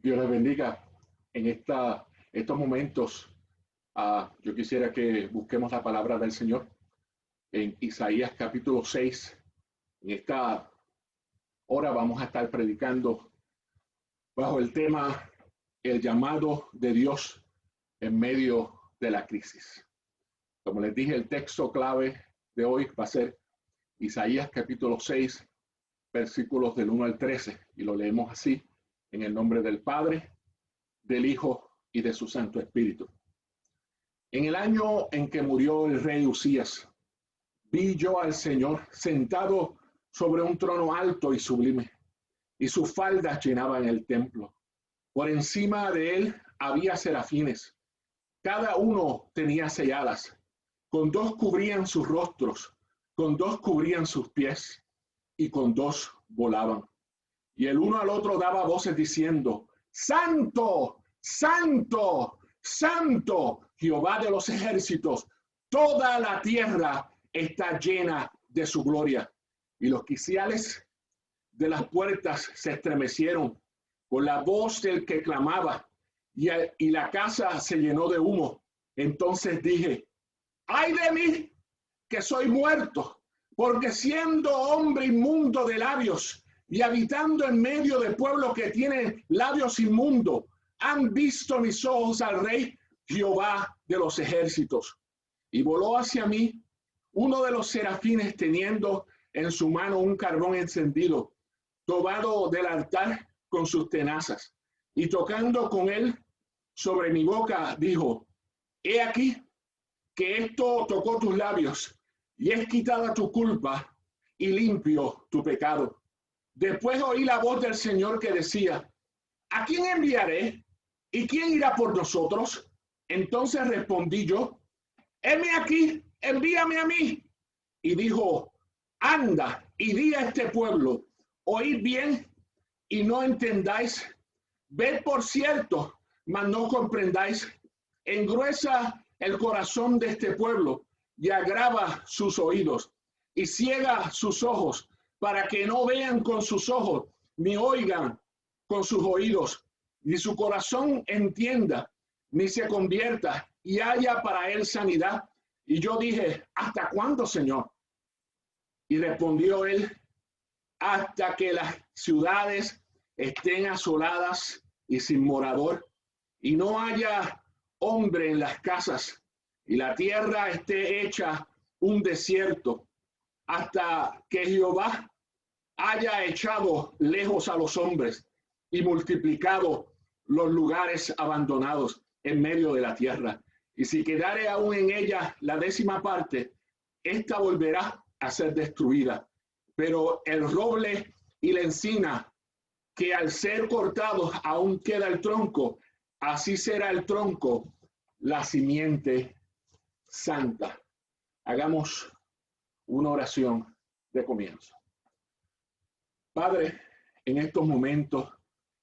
Dios les bendiga en estos momentos. Yo quisiera que busquemos la palabra del Señor en Isaías capítulo 6. En esta hora vamos a estar predicando bajo el tema el llamado de Dios en medio de la crisis. Como les dije, el texto clave de hoy va a ser Isaías capítulo 6, versículos del 1 al 13, y lo leemos así, en el nombre del Padre, del Hijo y de su Santo Espíritu. En el año en que murió el rey Usías, vi yo al Señor sentado sobre un trono alto y sublime, y sus faldas llenaban el templo. Por encima de él había serafines, cada uno tenía 6 alas, con 2 cubrían sus rostros, con 2 cubrían sus pies, y con 2 volaban. Y el uno al otro daba voces diciendo: Santo, Santo, Santo, Jehová de los ejércitos, toda la tierra está llena de su gloria. Y los quiciales de las puertas se estremecieron con la voz del que clamaba, y la casa se llenó de humo. Entonces dije: ¡ay de mí, que soy muerto! Porque siendo hombre inmundo de labios y habitando en medio de pueblo que tiene labios inmundos, han visto mis ojos al Rey Jehová de los ejércitos. Y voló hacia mí uno de los serafines, teniendo en su mano un carbón encendido, tomado del altar con sus tenazas, y tocando con él sobre mi boca, dijo: he aquí que esto tocó tus labios, y es quitada tu culpa y limpio tu pecado. Después oí la voz del Señor que decía: ¿a quién enviaré? ¿Y quién irá por nosotros? Entonces respondí yo: heme aquí, envíame a mí. Y dijo: anda y di a este pueblo, oíd bien y no entendáis, ved por cierto, mas no comprendáis, engruesa el corazón de este pueblo y agrava sus oídos y ciega sus ojos, para que no vean con sus ojos ni oigan con sus oídos, ni su corazón entienda, ni se convierta y haya para él sanidad. Y yo dije: ¿hasta cuándo, Señor? Y respondió él: hasta que las ciudades estén asoladas y sin morador, y no haya hombre en las casas, y la tierra esté hecha un desierto, hasta que Jehová haya echado lejos a los hombres y multiplicado los lugares abandonados en medio de la tierra. Y si quedare aún en ella la 10ª parte, esta volverá a ser destruida. Pero el roble y la encina, que al ser cortados aún queda el tronco, así será el tronco, la simiente santa. Hagamos una oración de comienzo. Padre, en estos momentos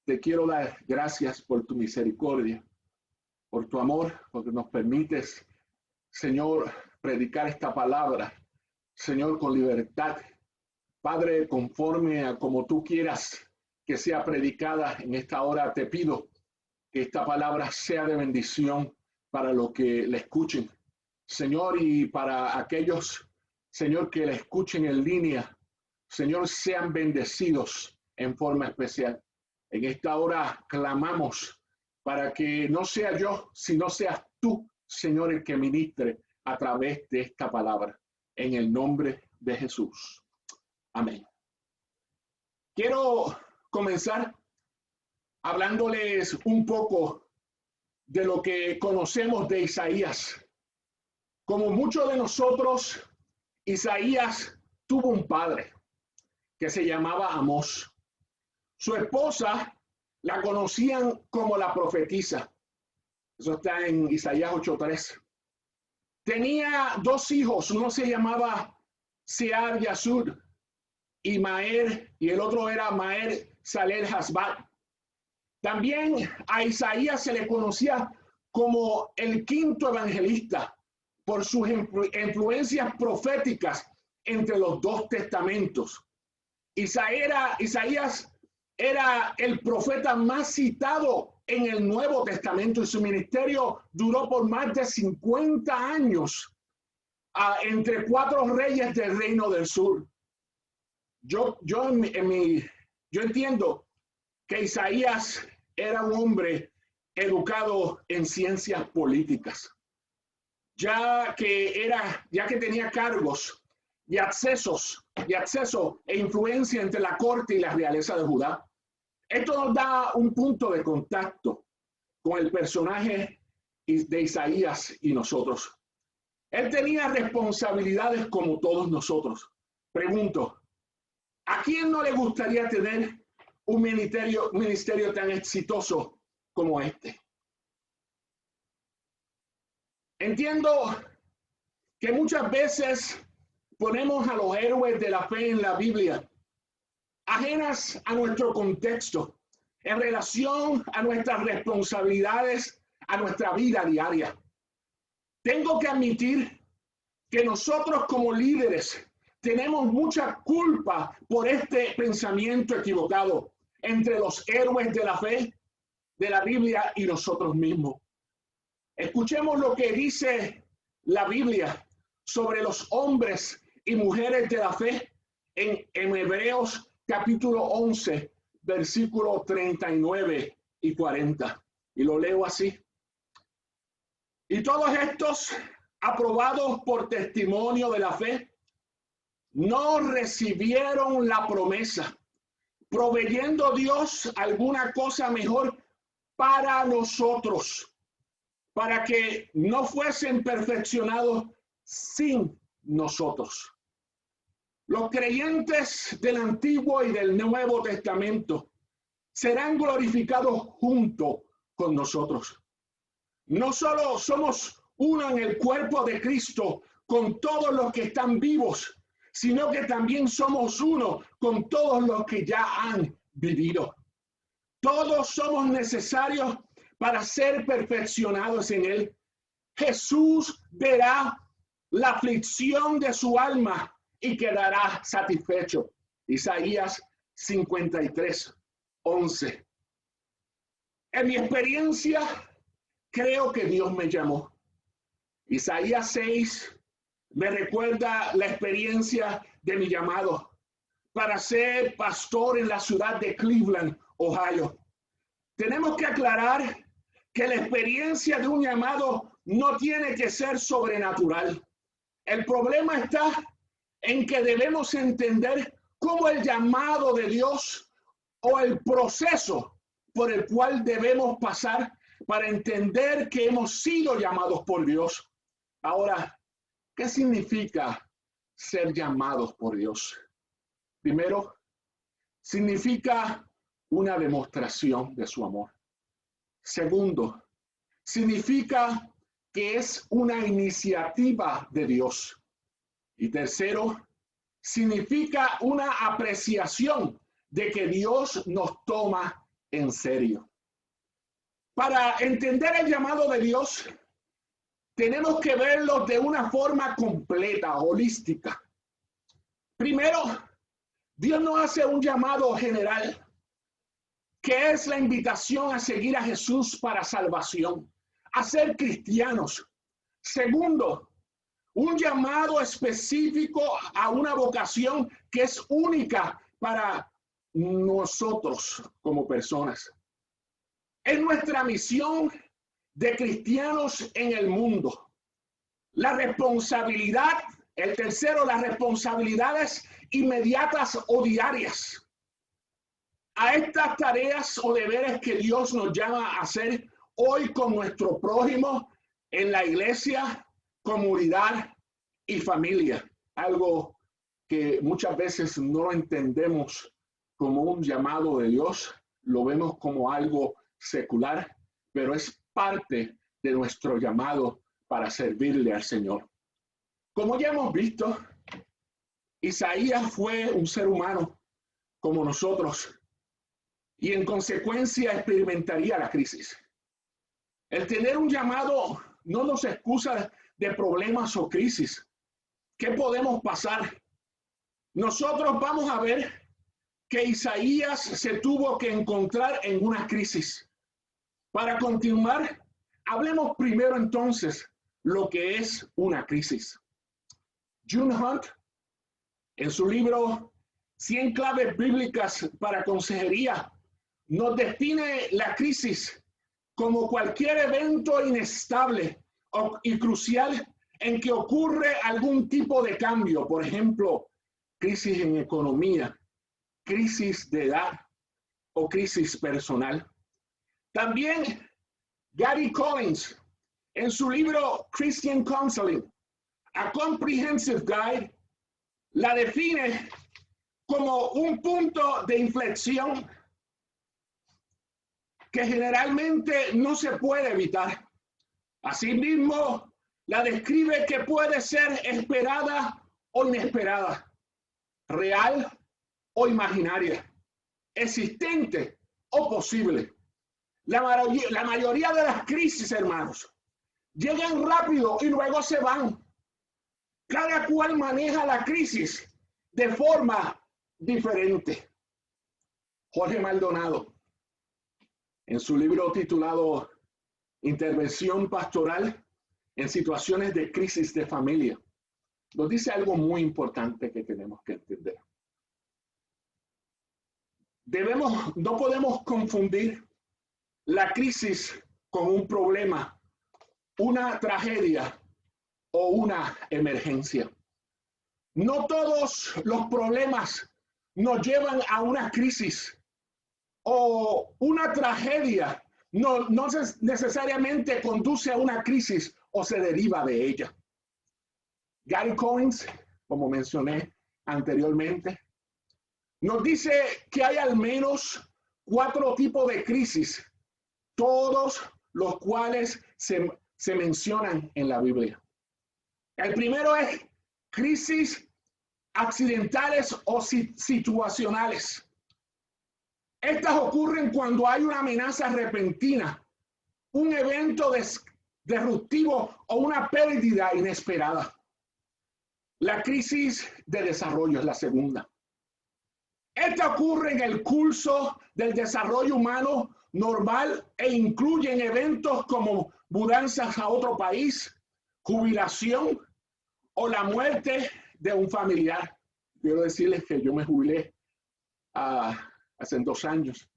te quiero dar gracias por tu misericordia, por tu amor, porque nos permites, Señor, predicar esta palabra, Señor, con libertad. Padre, conforme a como tú quieras que sea predicada en esta hora, te pido que esta palabra sea de bendición para los que la escuchen, Señor, y para aquellos, Señor, que la escuchen en línea, Señor, sean bendecidos en forma especial. En esta hora clamamos para que no sea yo, sino seas tú, Señor, el que ministre a través de esta palabra. En el nombre de Jesús. Amén. Quiero comenzar hablándoles un poco de lo que conocemos de Isaías. Como muchos de nosotros, Isaías tuvo un padre que se llamaba Amós. Su esposa la conocían como la profetisa. Eso está en Isaías 8:3. Tenía 2 hijos, uno se llamaba Sear Yasud y Maer, y el otro era Maer Salel Hasbat. También a Isaías se le conocía como el 5º evangelista por sus influencias proféticas entre los 2 testamentos. Isaías era el profeta más citado en el Nuevo Testamento y su ministerio duró por más de 50 años entre 4 reyes del Reino del Sur. Yo entiendo que Isaías era un hombre educado en ciencias políticas, ya que tenía cargos y acceso e influencia entre la corte y la realeza de Judá. Esto nos da un punto de contacto con el personaje de Isaías y nosotros. Él tenía responsabilidades como todos nosotros. Pregunto, ¿a quién no le gustaría tener un ministerio tan exitoso como este? Entiendo que muchas veces ponemos a los héroes de la fe en la Biblia ajenas a nuestro contexto, en relación a nuestras responsabilidades, a nuestra vida diaria. Tengo que admitir que nosotros como líderes tenemos mucha culpa por este pensamiento equivocado entre los héroes de la fe, de la Biblia y nosotros mismos. Escuchemos lo que dice la Biblia sobre los hombres y mujeres de la fe en Hebreos capítulo 11, versículos 39 y 40. Y lo leo así. Y todos estos, aprobados por testimonio de la fe, no recibieron la promesa, proveyendo Dios alguna cosa mejor para nosotros, para que no fuesen perfeccionados sin nosotros. Los creyentes del Antiguo y del Nuevo Testamento serán glorificados junto con nosotros. No solo somos uno en el cuerpo de Cristo con todos los que están vivos, sino que también somos uno con todos los que ya han vivido. Todos somos necesarios para ser perfeccionados en Él. Jesús verá la aflicción de su alma y quedará satisfecho. Isaías 53, 11. En mi experiencia, creo que Dios me llamó. Isaías 6 me recuerda la experiencia de mi llamado para ser pastor en la ciudad de Cleveland, Ohio. Tenemos que aclarar que la experiencia de un llamado no tiene que ser sobrenatural. El problema está en que debemos entender cómo el llamado de Dios o el proceso por el cual debemos pasar para entender que hemos sido llamados por Dios. Ahora, ¿qué significa ser llamados por Dios? Primero, significa una demostración de su amor. Segundo, significa que es una iniciativa de Dios. Y tercero, significa una apreciación de que Dios nos toma en serio. Para entender el llamado de Dios, tenemos que verlo de una forma completa, holística. Primero, Dios nos hace un llamado general, que es la invitación a seguir a Jesús para salvación, a ser cristianos. Segundo, un llamado específico a una vocación que es única para nosotros como personas. Es nuestra misión de cristianos en el mundo. La responsabilidad, el tercero, las responsabilidades inmediatas o diarias. A estas tareas o deberes que Dios nos llama a hacer hoy con nuestro prójimo en la iglesia, comunidad y familia. Algo que muchas veces no entendemos como un llamado de Dios, lo vemos como algo secular, pero es parte de nuestro llamado para servirle al Señor. Como ya hemos visto, Isaías fue un ser humano como nosotros y en consecuencia experimentaría la crisis. El tener un llamado no nos excusa de problemas o crisis. ¿Qué podemos pasar? Nosotros vamos a ver que Isaías se tuvo que encontrar en una crisis. Para continuar, hablemos primero entonces lo que es una crisis. June Hunt, en su libro 100 claves bíblicas para consejería, nos define la crisis como cualquier evento inestable y crucial en que ocurre algún tipo de cambio. Por ejemplo, crisis en economía, crisis de edad o crisis personal. También Gary Collins, en su libro Christian Counseling, A Comprehensive Guide, la define como un punto de inflexión que generalmente no se puede evitar. Asimismo, la describe que puede ser esperada o inesperada, real o imaginaria, existente o posible. La mayoría de las crisis, hermanos, llegan rápido y luego se van. Cada cual maneja la crisis de forma diferente. Jorge Maldonado, en su libro titulado Intervención Pastoral en Situaciones de Crisis de Familia, nos dice algo muy importante que tenemos que entender. No podemos confundir la crisis con un problema, una tragedia o una emergencia. No todos los problemas nos llevan a una crisis, o una tragedia no necesariamente conduce a una crisis o se deriva de ella. Gary Collins, como mencioné anteriormente, nos dice que hay al menos 4 tipos de crisis, todos los cuales se mencionan en la Biblia. El primero es crisis accidentales o situacionales. Estas ocurren cuando hay una amenaza repentina, un evento disruptivo o una pérdida inesperada. La crisis de desarrollo es la segunda. Esta ocurre en el curso del desarrollo humano normal e incluyen eventos como mudanzas a otro país, jubilación o la muerte de un familiar. Quiero decirles que yo me jubilé hace 2 años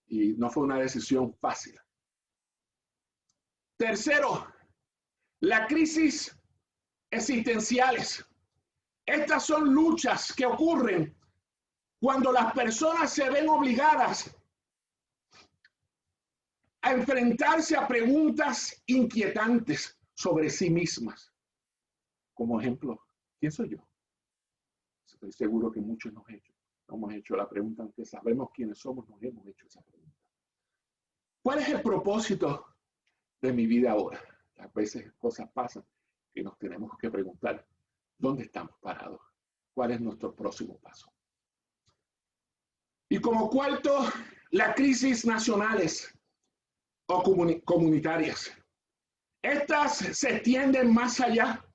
y no fue una decisión fácil. Tercero, la crisis existenciales. Estas son luchas que ocurren cuando las personas se ven obligadas a enfrentarse a preguntas inquietantes sobre sí mismas. Como ejemplo, ¿quién soy yo? Estoy seguro que muchos nos hemos hecho la pregunta, aunque sabemos quiénes somos, nos hemos hecho esa pregunta. ¿Cuál es el propósito de mi vida ahora? A veces cosas pasan y nos tenemos que preguntar, ¿dónde estamos parados? ¿Cuál es nuestro próximo paso? Y como cuarto, las crisis nacionales o comunitarias. Estas se extienden más allá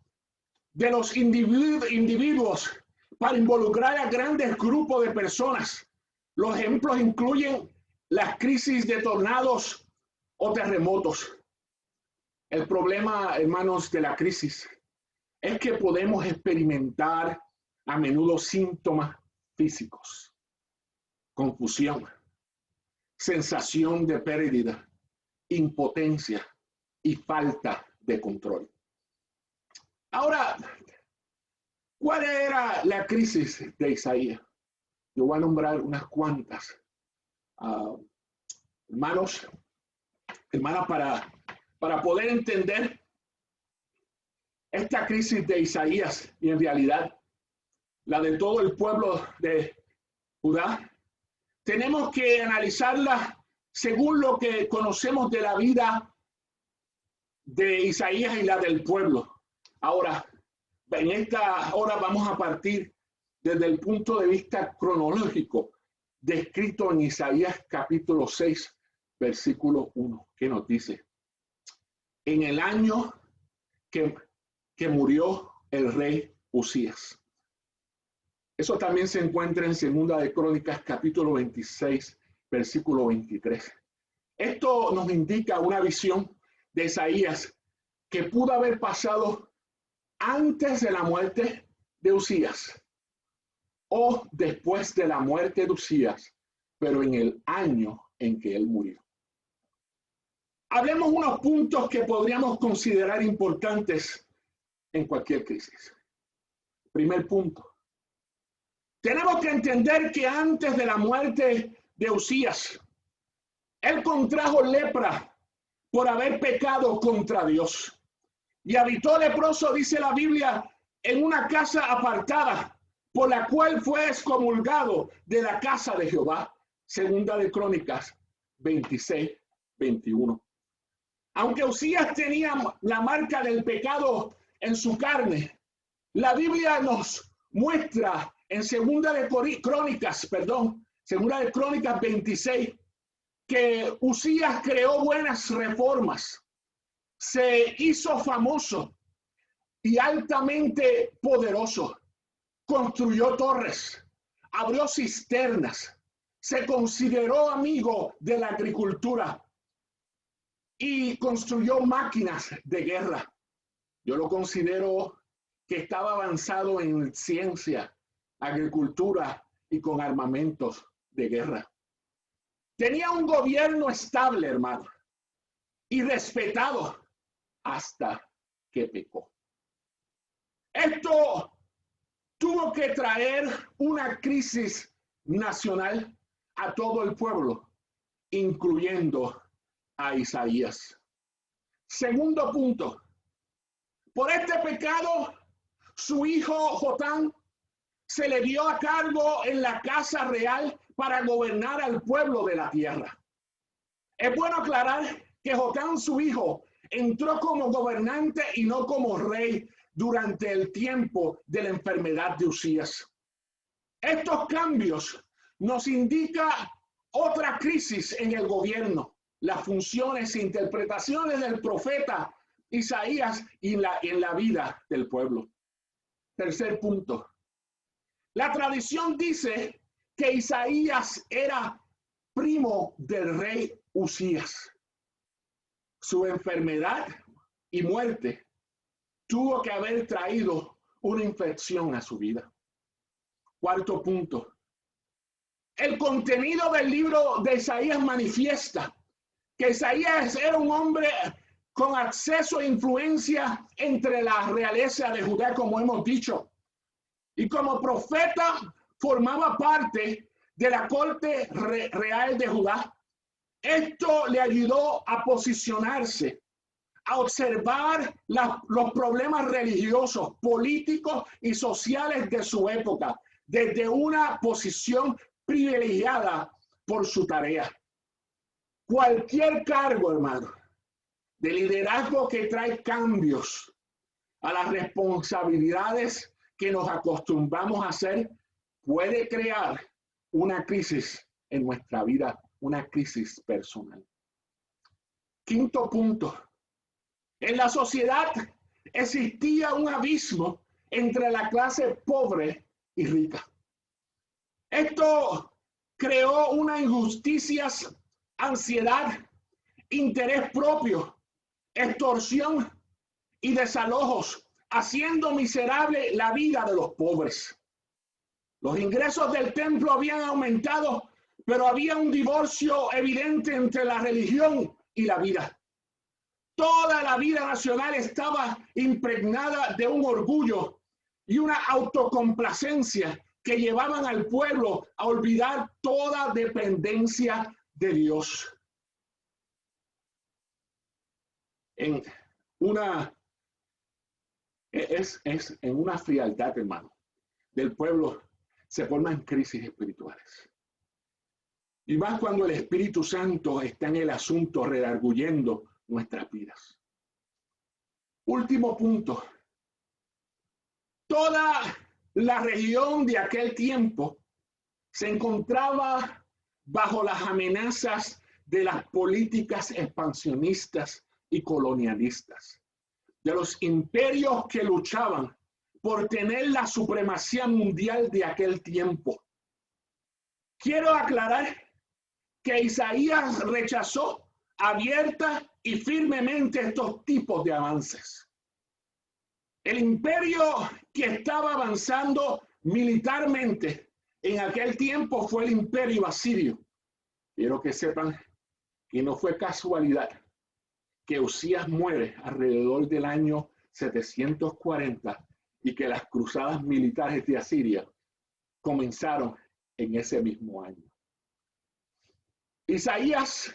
de los individuos para involucrar a grandes grupos de personas. Los ejemplos incluyen las crisis de tornados o terremotos. El problema, hermanos, de la crisis es que podemos experimentar a menudo síntomas físicos, confusión, sensación de pérdida, impotencia y falta de control. Ahora, ¿cuál era la crisis de Isaías? Yo voy a nombrar unas cuantas. Hermanas, para poder entender esta crisis de Isaías y en realidad la de todo el pueblo de Judá, tenemos que analizarla según lo que conocemos de la vida de Isaías y la del pueblo. Ahora, en esta hora vamos a partir desde el punto de vista cronológico descrito en Isaías capítulo 6, versículo 1, que nos dice: en el año que murió el rey Usías. Eso también se encuentra en Segunda de Crónicas, capítulo 26, versículo 23. Esto nos indica una visión de Isaías que pudo haber pasado antes de la muerte de Usías o después de la muerte de Usías, pero en el año en que él murió. Hablemos unos puntos que podríamos considerar importantes en cualquier crisis. Primer punto. Tenemos que entender que antes de la muerte de Usías, él contrajo lepra por haber pecado contra Dios. Y habitó leproso, dice la Biblia, en una casa apartada, por la cual fue excomulgado de la casa de Jehová. Segunda de Crónicas 26, 21. Aunque Usías tenía la marca del pecado en su carne, la Biblia nos muestra en Segunda de Crónicas 26, que Usías creó buenas reformas, se hizo famoso y altamente poderoso, construyó torres, abrió cisternas, se consideró amigo de la agricultura y construyó máquinas de guerra. Yo lo considero que estaba avanzado en ciencia, agricultura y con armamentos de guerra. Tenía un gobierno estable, hermano, y respetado hasta que pecó. Esto tuvo que traer una crisis nacional a todo el pueblo, incluyendo a Isaías. Segundo punto. Por este pecado, su hijo Jotán se le dio a cargo en la casa real para gobernar al pueblo de la tierra. Es bueno aclarar que Jotán, su hijo, entró como gobernante y no como rey durante el tiempo de la enfermedad de Usías. Estos cambios nos indican otra crisis en el gobierno, las funciones e interpretaciones del profeta Isaías y en la vida del pueblo. Tercer punto. La tradición dice que Isaías era primo del rey Usías. Su enfermedad y muerte tuvo que haber traído una infección a su vida. Cuarto punto. El contenido del libro de Isaías manifiesta que Isaías era un hombre con acceso e influencia entre la realeza de Judá, como hemos dicho. Y como profeta formaba parte de la corte real de Judá. Esto le ayudó a posicionarse, a observar los problemas religiosos, políticos y sociales de su época, desde una posición privilegiada por su tarea. Cualquier cargo, hermano, de liderazgo que trae cambios a las responsabilidades que nos acostumbramos a hacer, puede crear una crisis en nuestra vida, una crisis personal. Quinto punto. En la sociedad existía un abismo entre la clase pobre y rica. Esto creó una injusticia, ansiedad, interés propio, extorsión y desalojos, haciendo miserable la vida de los pobres. Los ingresos del templo habían aumentado, pero había un divorcio evidente entre la religión y la vida. Toda la vida nacional estaba impregnada de un orgullo y una autocomplacencia que llevaban al pueblo a olvidar toda dependencia de Dios. En una frialdad, hermano, del pueblo se forman crisis espirituales. Y más cuando el Espíritu Santo está en el asunto redarguyendo nuestras vidas. Último punto. Toda la región de aquel tiempo se encontraba bajo las amenazas de las políticas expansionistas y colonialistas, de los imperios que luchaban por tener la supremacía mundial de aquel tiempo. Quiero aclarar que Isaías rechazó abierta y firmemente estos tipos de avances. El imperio que estaba avanzando militarmente en aquel tiempo fue el imperio asirio. Quiero que sepan que no fue casualidad que Usías muere alrededor del año 740 y que las cruzadas militares de Asiria comenzaron en ese mismo año. Isaías,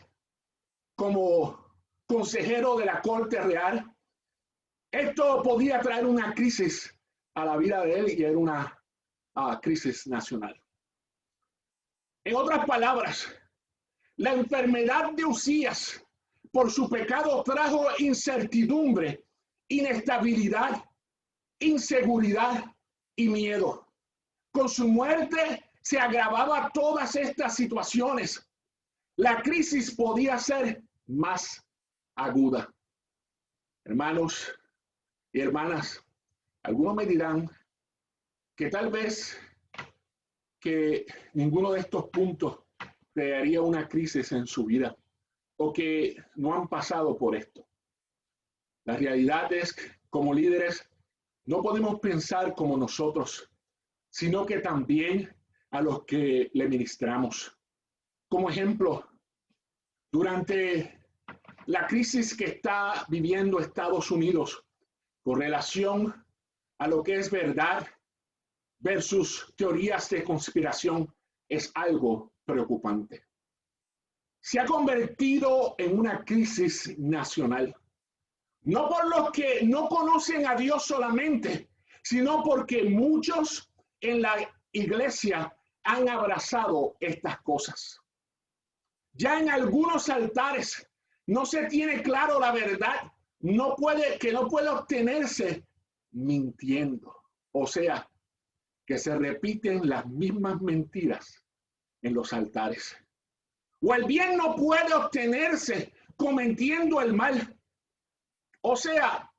como consejero de la corte real, esto podía traer una crisis a la vida de él y era una crisis nacional. En otras palabras, la enfermedad de Usías por su pecado trajo incertidumbre, inestabilidad, inseguridad y miedo. Con su muerte se agravaba todas estas situaciones. La crisis podía ser más aguda. Hermanos y hermanas, algunos me dirán que tal vez que ninguno de estos puntos crearía una crisis en su vida o que no han pasado por esto. La realidad es que como líderes no podemos pensar como nosotros, sino que también a los que le ministramos. Como ejemplo, durante la crisis que está viviendo Estados Unidos con relación a lo que es verdad versus teorías de conspiración, es algo preocupante. Se ha convertido en una crisis nacional, no por los que no conocen a Dios solamente, sino porque muchos en la iglesia han abrazado estas cosas. Ya en algunos altares no se tiene claro la verdad, no puede obtenerse mintiendo. O sea, que se repiten las mismas mentiras en los altares. O el bien no puede obtenerse cometiendo el mal. O sea,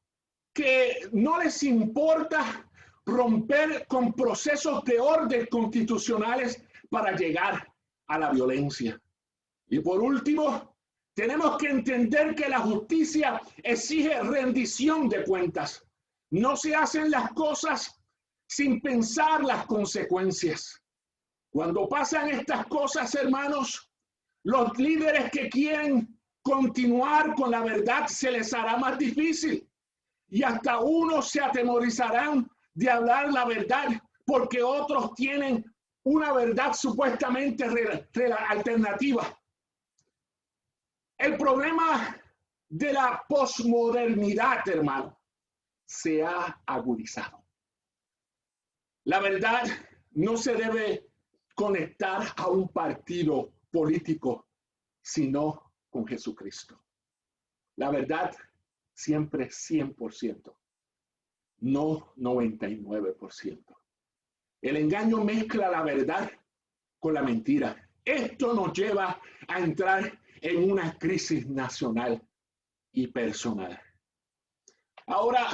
que no les importa romper con procesos de orden constitucionales para llegar a la violencia. Y por último, tenemos que entender que la justicia exige rendición de cuentas. No se hacen las cosas sin pensar las consecuencias. Cuando pasan estas cosas, hermanos, los líderes que quieren continuar con la verdad se les hará más difícil y hasta unos se atemorizarán de hablar la verdad porque otros tienen una verdad supuestamente alternativa. El problema de la posmodernidad, hermano, se ha agudizado. La verdad no se debe conectar a un partido político, sino con Jesucristo. La verdad siempre 100%, no 99%. El engaño mezcla la verdad con la mentira. Esto nos lleva a entrar en una crisis nacional y personal. Ahora,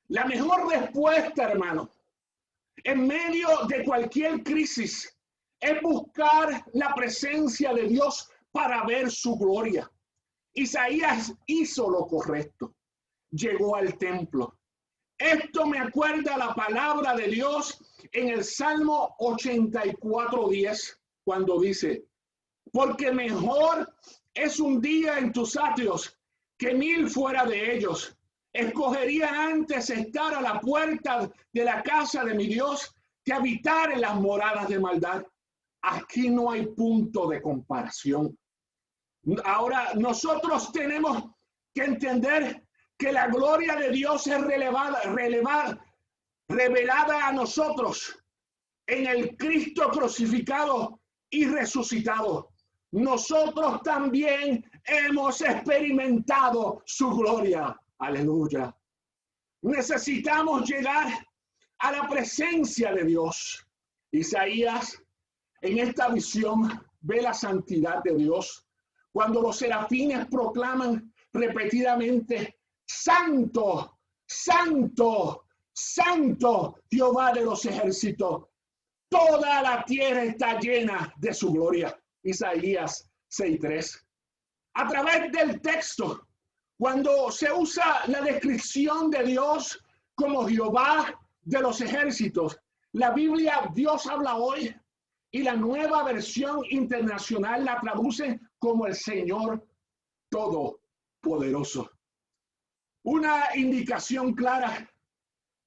la mejor respuesta, hermano, en medio de cualquier crisis, es buscar la presencia de Dios para ver su gloria. Isaías hizo lo correcto. Llegó al templo. Esto me acuerda la palabra de Dios en el Salmo 84:10, cuando dice, porque mejor es un día en tus atrios que 1000 fuera de ellos. Escogería antes estar a la puerta de la casa de mi Dios que habitar en las moradas de maldad. Aquí no hay punto de comparación. Ahora, nosotros tenemos que entender que la gloria de Dios es revelada a nosotros en el Cristo crucificado y resucitado. Nosotros también hemos experimentado su gloria. Aleluya. Necesitamos llegar a la presencia de Dios. Isaías, en esta visión, ve la santidad de Dios. Cuando los serafines proclaman repetidamente, Santo, Santo, santo Jehová de los ejércitos. Toda la tierra está llena de su gloria. Isaías 6:3. A través del texto, cuando se usa la descripción de Dios como Jehová de los ejércitos, la Biblia Dios habla hoy y la Nueva Versión Internacional la traduce como el Señor Todopoderoso. Una indicación clara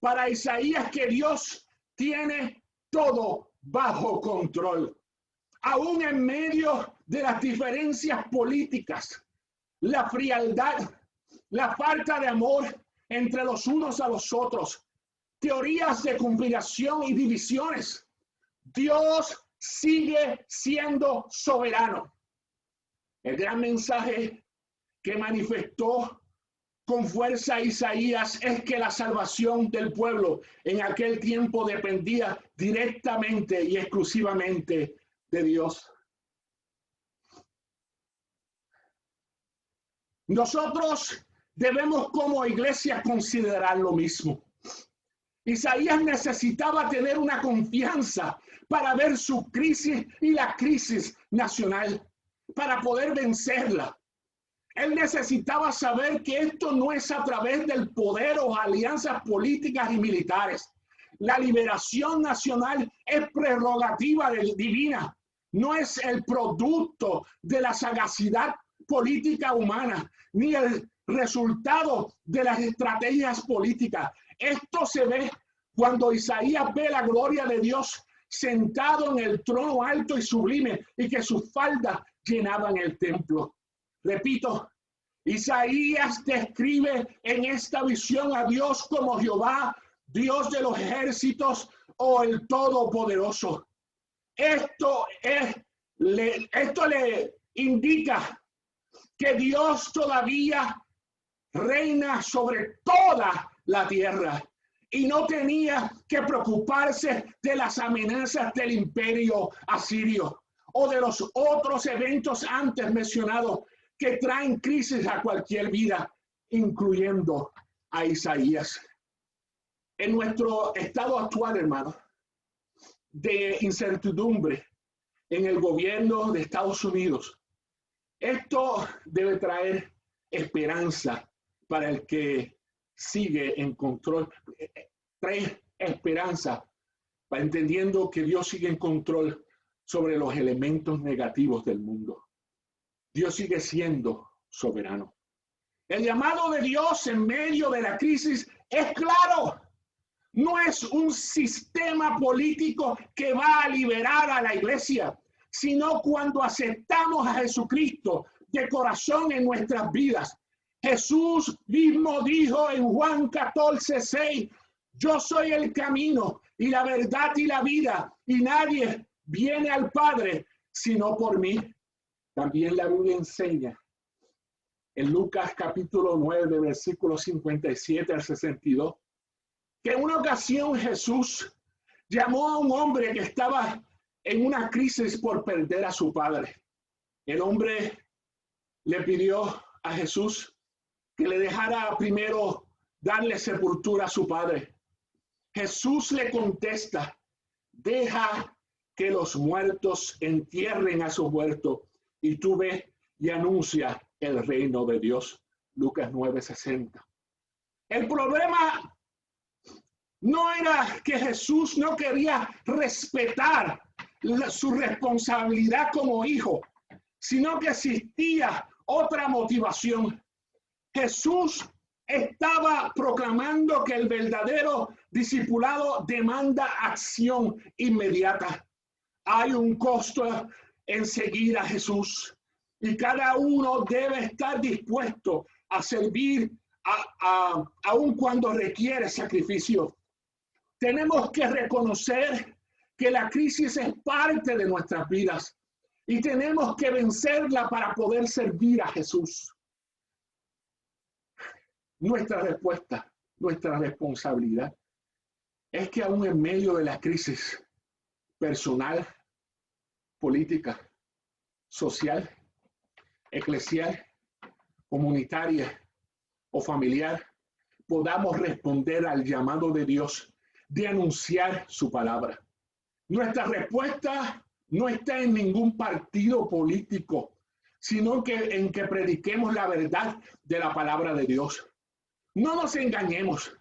para Isaías que Dios tiene todo bajo control, aún en medio de las diferencias políticas, la frialdad, la falta de amor entre los unos a los otros, teorías de conspiración y divisiones. Dios sigue siendo soberano. El gran mensaje que manifestó con fuerza Isaías es que la salvación del pueblo en aquel tiempo dependía directamente y exclusivamente de Dios. Nosotros debemos como iglesia considerar lo mismo. Isaías necesitaba tener una confianza para ver su crisis y la crisis nacional, para poder vencerla. Él necesitaba saber que esto no es a través del poder o alianzas políticas y militares. La liberación nacional es prerrogativa divina, no es el producto de la sagacidad política humana, ni el resultado de las estrategias políticas. Esto se ve cuando Isaías ve la gloria de Dios sentado en el trono alto y sublime y que sus faldas llenaban el templo. Repito, Isaías describe en esta visión a Dios como Jehová, Dios de los ejércitos o el Todopoderoso. Esto le indica que Dios todavía reina sobre toda la tierra y no tenía que preocuparse de las amenazas del imperio asirio o de los otros eventos antes mencionados que traen crisis a cualquier vida, incluyendo a Isaías. En nuestro estado actual, hermano, de incertidumbre en el gobierno de Estados Unidos, esto debe traer esperanza para el que sigue en control. Trae esperanza para entendiendo que Dios sigue en control sobre los elementos negativos del mundo. Dios sigue siendo soberano. El llamado de Dios en medio de la crisis es claro. No es un sistema político que va a liberar a la iglesia, sino cuando aceptamos a Jesucristo de corazón en nuestras vidas. Jesús mismo dijo en Juan 14:6, yo soy el camino y la verdad y la vida, y nadie viene al Padre sino por mí. También la Biblia enseña en Lucas capítulo 9, versículos 57 al 62, que en una ocasión Jesús llamó a un hombre que estaba en una crisis por perder a su padre. El hombre le pidió a Jesús que le dejara primero darle sepultura a su padre. Jesús le contesta, deja que los muertos entierren a sus muertos y tú ve y anuncia el reino de Dios. Lucas 9:60. El problema no era que Jesús no quería respetar su responsabilidad como hijo, sino que existía otra motivación. Jesús estaba proclamando que el verdadero discipulado demanda acción inmediata. Hay un costo en seguir a Jesús y cada uno debe estar dispuesto a servir aun cuando requiere sacrificio. Tenemos que reconocer que la crisis es parte de nuestras vidas y tenemos que vencerla para poder servir a Jesús. Nuestra respuesta, nuestra responsabilidad es que aún en medio de la crisis personal, política, social, eclesial, comunitaria o familiar, podamos responder al llamado de Dios de anunciar su palabra. Nuestra respuesta no está en ningún partido político, sino en que prediquemos la verdad de la palabra de Dios. No nos engañemos.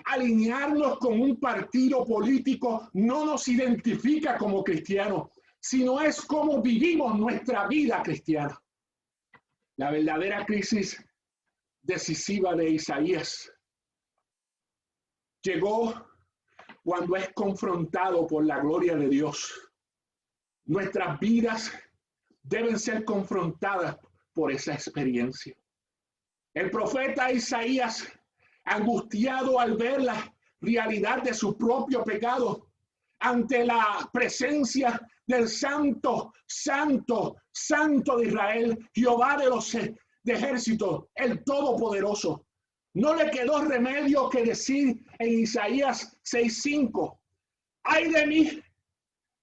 Alinearnos con un partido político no nos identifica como cristianos, sino es como vivimos nuestra vida cristiana. La verdadera crisis decisiva de Isaías llegó cuando es confrontado por la gloria de Dios. Nuestras vidas deben ser confrontadas por esa experiencia. El profeta Isaías, angustiado al ver la realidad de su propio pecado, ante la presencia del Santo, Santo, Santo de Israel, Jehová de los ejércitos, el Todopoderoso, no le quedó remedio que decir en Isaías 6:5, ay de mí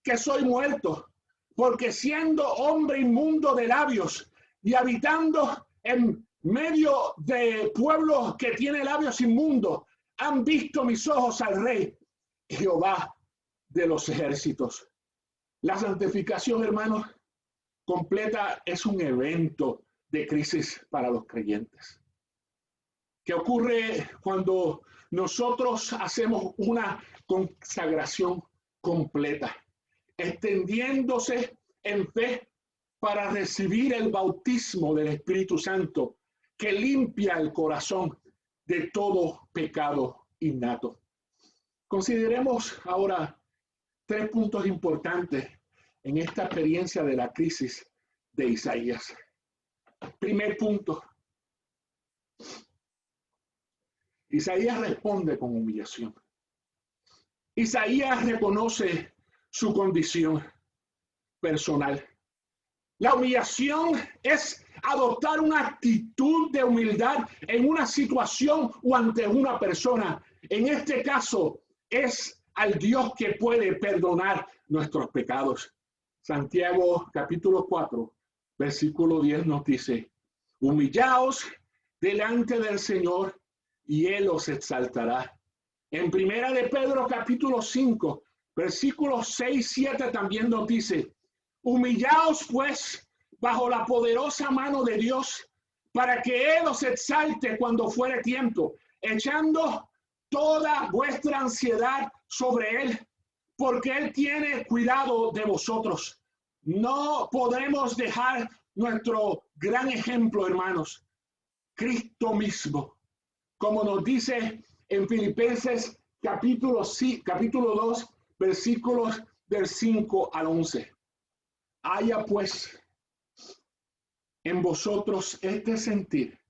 que soy muerto, porque siendo hombre inmundo de labios y habitando en medio de pueblos que tiene labios inmundos, han visto mis ojos al Rey, Jehová de los ejércitos. La santificación, hermanos, completa es un evento de crisis para los creyentes. ¿Qué ocurre cuando nosotros hacemos una consagración completa, extendiéndose en fe para recibir el bautismo del Espíritu Santo que limpia el corazón de todo pecado innato? Consideremos ahora 3 puntos importantes en esta experiencia de la crisis de Isaías. Primer punto. Isaías responde con humillación. Isaías reconoce su condición personal. La humillación es adoptar una actitud de humildad en una situación o ante una persona. En este caso, es al Dios que puede perdonar nuestros pecados. Santiago capítulo 4, versículo 10 nos dice, humillaos delante del Señor y Él os exaltará. En primera de Pedro capítulo 5, versículos 6-7 también nos dice, humillaos pues bajo la poderosa mano de Dios, para que Él os exalte cuando fuere tiempo, echando toda vuestra ansiedad sobre Él, porque Él tiene cuidado de vosotros. No podemos dejar nuestro gran ejemplo, hermanos, Cristo mismo, como nos dice en Filipenses capítulo 2, versículos del 5 al 11. Haya pues en vosotros este sentir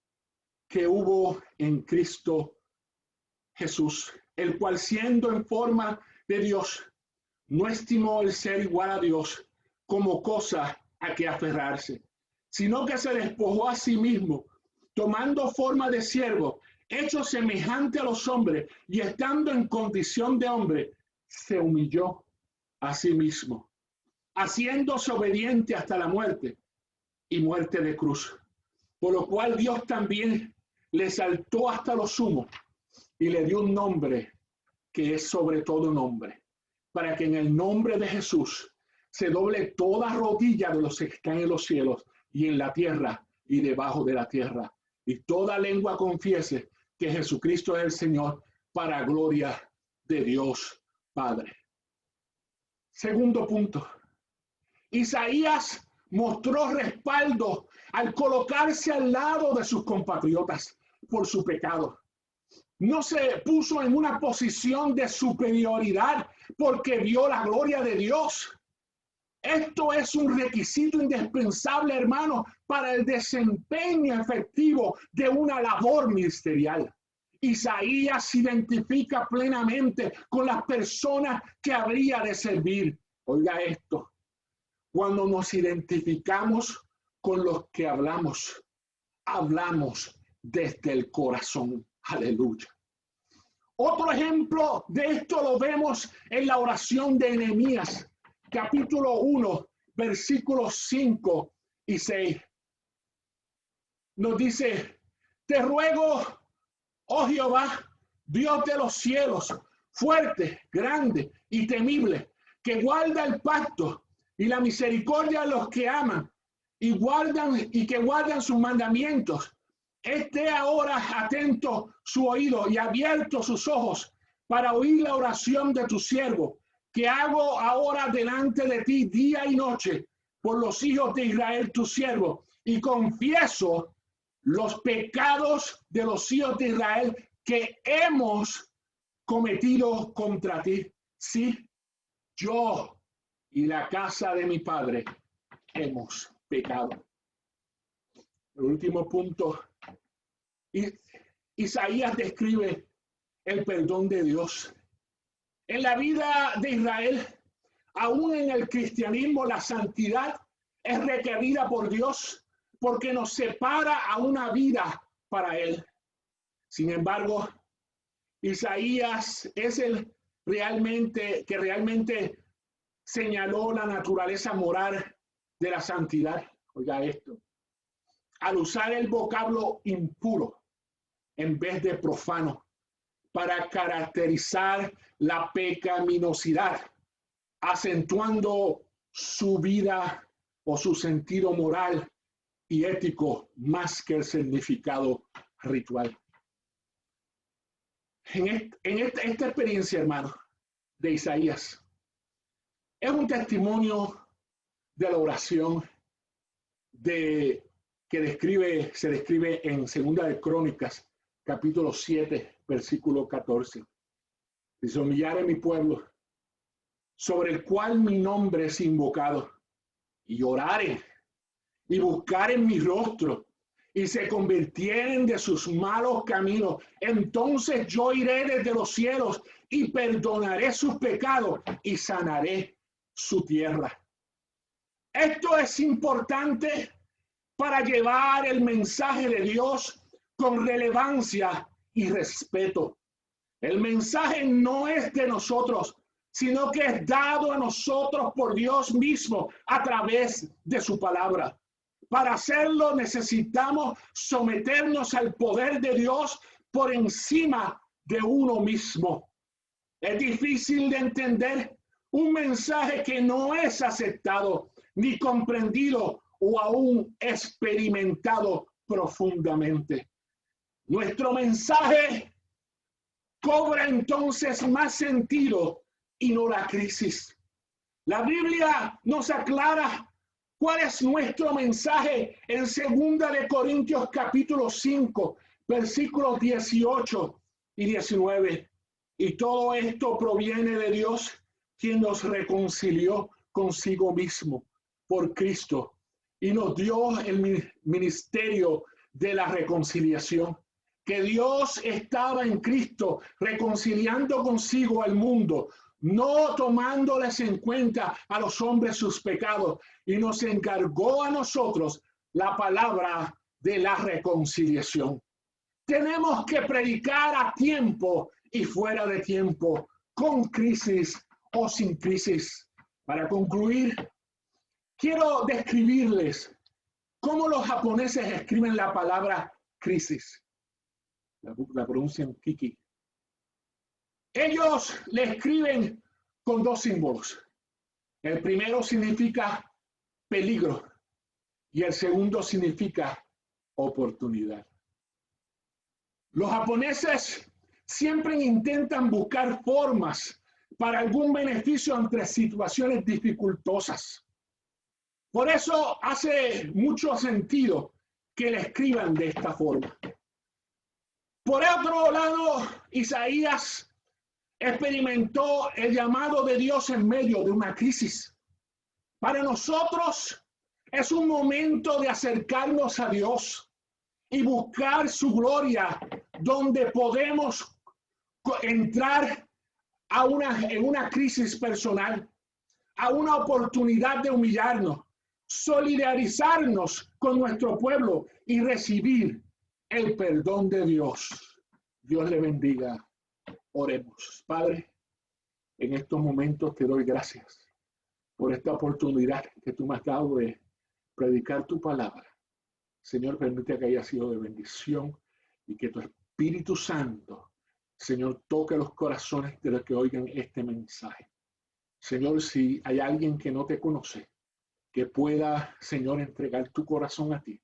que hubo en Cristo Jesús, el cual siendo en forma de Dios, no estimó el ser igual a Dios como cosa a que aferrarse, sino que se despojó a sí mismo, tomando forma de siervo, hecho semejante a los hombres, y estando en condición de hombre, se humilló a sí mismo, haciéndose obediente hasta la muerte y muerte de cruz. Por lo cual Dios también le exaltó hasta lo sumo y le dio un nombre que es sobre todo nombre, para que en el nombre de Jesús se doble toda rodilla de los que están en los cielos y en la tierra y debajo de la tierra, y toda lengua confiese que Jesucristo es el Señor, para gloria de Dios Padre. Segundo punto. Isaías mostró respaldo al colocarse al lado de sus compatriotas por su pecado. No se puso en una posición de superioridad porque vio la gloria de Dios. Esto es un requisito indispensable, hermano, para el desempeño efectivo de una labor ministerial. Isaías se identifica plenamente con las personas que habría de servir. Oiga esto, cuando nos identificamos con los que hablamos desde el corazón. Aleluya. Otro ejemplo de esto lo vemos en la oración de Nehemías, capítulo 1, versículos 5 y 6. Nos dice, te ruego, oh Jehová, Dios de los cielos, fuerte, grande y temible, que guarda el pacto y la misericordia a los que aman y que guardan sus mandamientos. Esté ahora atento su oído y abierto sus ojos para oír la oración de tu siervo, que hago ahora delante de ti día y noche por los hijos de Israel, tu siervo, y confieso los pecados de los hijos de Israel que hemos cometido contra ti. Sí, yo y la casa de mi padre hemos pecado. El último punto, Isaías describe el perdón de Dios. En la vida de Israel, aún en el cristianismo, la santidad es requerida por Dios porque nos separa a una vida para Él. Sin embargo, Isaías es el que realmente señaló la naturaleza moral de la santidad. Oiga esto. Al usar el vocablo impuro en vez de profano para caracterizar la pecaminosidad, acentuando su vida o su sentido moral y ético más que el significado ritual. Esta experiencia, hermano, de Isaías es un testimonio de la oración que se describe en Segunda de Crónicas, capítulo 7, versículo 14. Dice: humillaré mi pueblo, sobre el cual mi nombre es invocado, y orare, y buscare mi rostro, y se convirtieren de sus malos caminos, entonces yo iré desde los cielos y perdonaré sus pecados y sanaré su tierra. Esto es importante para llevar el mensaje de Dios con relevancia y respeto. El mensaje no es de nosotros, sino que es dado a nosotros por Dios mismo a través de su palabra. Para hacerlo necesitamos someternos al poder de Dios por encima de uno mismo. Es difícil de entender un mensaje que no es aceptado ni comprendido o aún experimentado profundamente. Nuestro mensaje cobra entonces más sentido y no la crisis. La Biblia nos aclara cuál es nuestro mensaje en 2 de Corintios capítulo 5, versículos 18 y 19. Y todo esto proviene de Dios, quien nos reconcilió consigo mismo por Cristo y nos dio el ministerio de la reconciliación. Que Dios estaba en Cristo reconciliando consigo al mundo, no tomándoles en cuenta a los hombres sus pecados, y nos encargó a nosotros la palabra de la reconciliación. Tenemos que predicar a tiempo y fuera de tiempo, con crisis o sin crisis. Para concluir, quiero describirles cómo los japoneses escriben la palabra crisis. La pronuncian Kiki. Ellos le escriben con dos símbolos. El primero significa peligro y el segundo significa oportunidad. Los japoneses siempre intentan buscar formas para algún beneficio ante situaciones dificultosas. Por eso hace mucho sentido que le escriban de esta forma. Por otro lado, Isaías experimentó el llamado de Dios en medio de una crisis. Para nosotros es un momento de acercarnos a Dios y buscar su gloria, donde podemos entrar en una crisis personal, a una oportunidad de humillarnos, solidarizarnos con nuestro pueblo y recibir el perdón de Dios. Dios le bendiga. Oremos. Padre, en estos momentos te doy gracias por esta oportunidad que tú me has dado de predicar tu palabra. Señor, permite que haya sido de bendición y que tu Espíritu Santo Señor, toque los corazones de los que oigan este mensaje. Señor, si hay alguien que no te conoce, que pueda, Señor, entregar tu corazón a ti.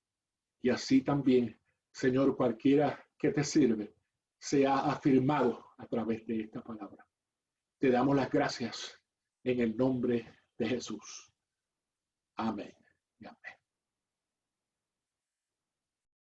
Y así también, Señor, cualquiera que te sirve, sea afirmado a través de esta palabra. Te damos las gracias en el nombre de Jesús. Amén y amén.